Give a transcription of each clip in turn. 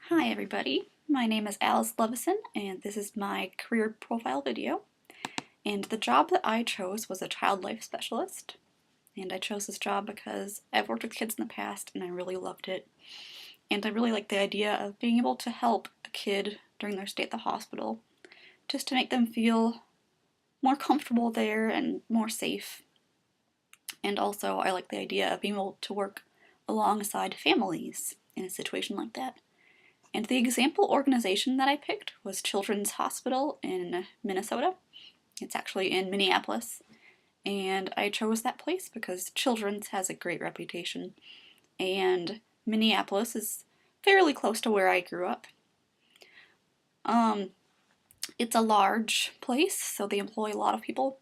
Hi everybody, my name is Alice Levison and this is my career profile video. And the job that I chose was a child life specialist. And I chose this job because I've worked with kids in the past and I really loved it. And I really like the idea of being able to help a kid during their stay at the hospital, just to make them feel more comfortable there and more safe. And also I like the idea of being able to work alongside families in a situation like that. And the example organization that I picked was Children's Hospital in Minnesota. It's actually in Minneapolis. And I chose that place because Children's has a great reputation. And Minneapolis is fairly close to where I grew up. It's a large place, so they employ a lot of people.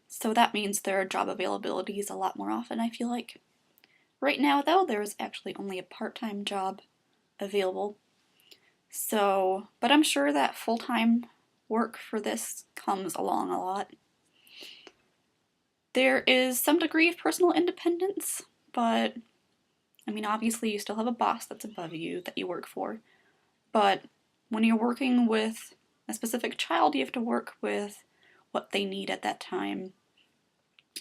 So that means their job availability is a lot more often, I feel like. Right now, though, there is actually only a part-time job available. So, but I'm sure that full-time work for this comes along a lot. There is some degree of personal independence, but I mean, obviously you still have a boss that's above you that you work for. But when you're working with a specific child, you have to work with what they need at that time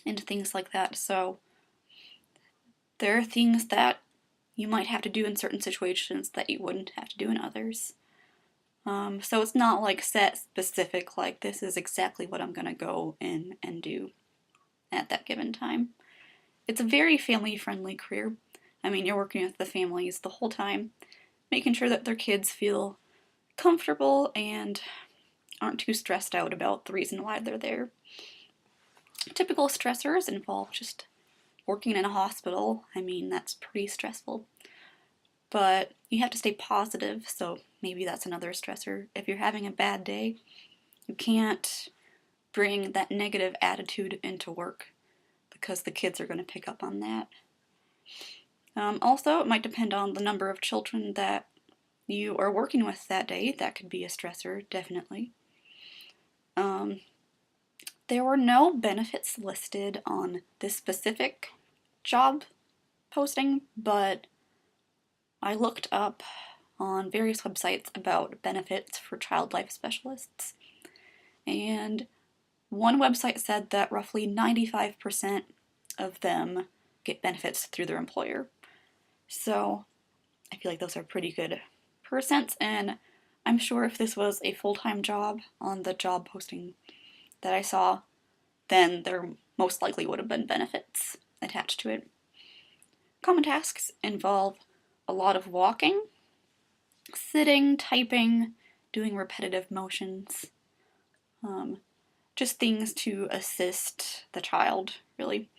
and things like that. So there are things that you might have to do in certain situations that you wouldn't have to do in others. So it's not like set specific, like this is exactly what I'm gonna go in and do at that given time. It's a very family-friendly career. I mean, you're working with the families the whole time, making sure that their kids feel comfortable and aren't too stressed out about the reason why they're there. Typical stressors involve just working in a hospital. I mean, that's pretty stressful. But you have to stay positive, so maybe that's another stressor. If you're having a bad day, you can't bring that negative attitude into work because the kids are going to pick up on that. Also, it might depend on the number of children that you are working with that day. That could be a stressor, definitely. There were no benefits listed on this specific job posting, but I looked up on various websites about benefits for child life specialists, and one website said that roughly 95% of them get benefits through their employer. So I feel like those are pretty good percents, and I'm sure if this was a full-time job on the job posting that I saw, then there most likely would have been benefits attached to it. Common tasks involve a lot of walking, sitting, typing, doing repetitive motions, just things to assist the child, really.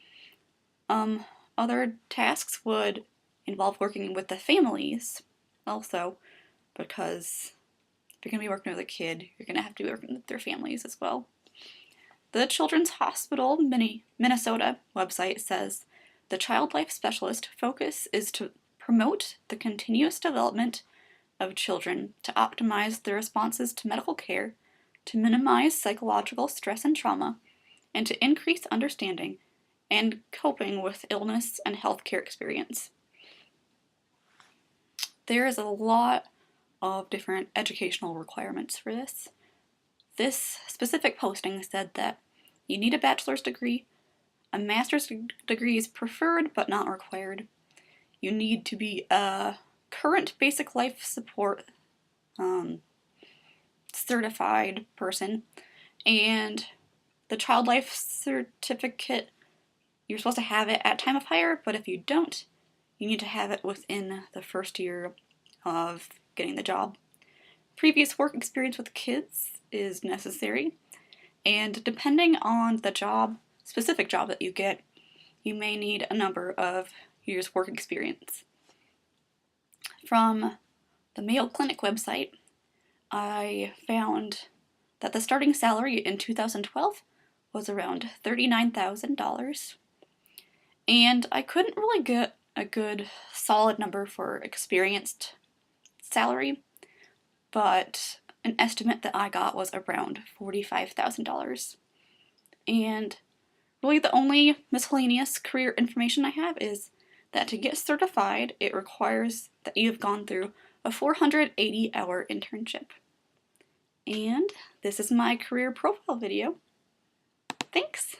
Other tasks would involve working with the families also, because if you're going to be working with a kid, you're going to have to be working with their families as well. The Children's Hospital Minnesota website says the child life specialist focus is to promote the continuous development of children, to optimize their responses to medical care, to minimize psychological stress and trauma, and to increase understanding and coping with illness and healthcare experience. There is a lot of different educational requirements for this. This specific posting said that you need a bachelor's degree, a master's degree is preferred but not required. You need to be a current basic life support certified person, and the child life certificate, you're supposed to have it at time of hire, but if you don't, you need to have it within the first year of getting the job. Previous work experience with kids is necessary, and depending on the job, specific job that you get, you may need a number of years work experience. From the Mayo Clinic website, I found that the starting salary in 2012 was around $39,000, and I couldn't really get a good solid number for experienced salary, but an estimate that I got was around $45,000. And really the only miscellaneous career information I have is that to get certified, it requires that you have gone through a 480-hour internship. And this is my career profile video. Thanks!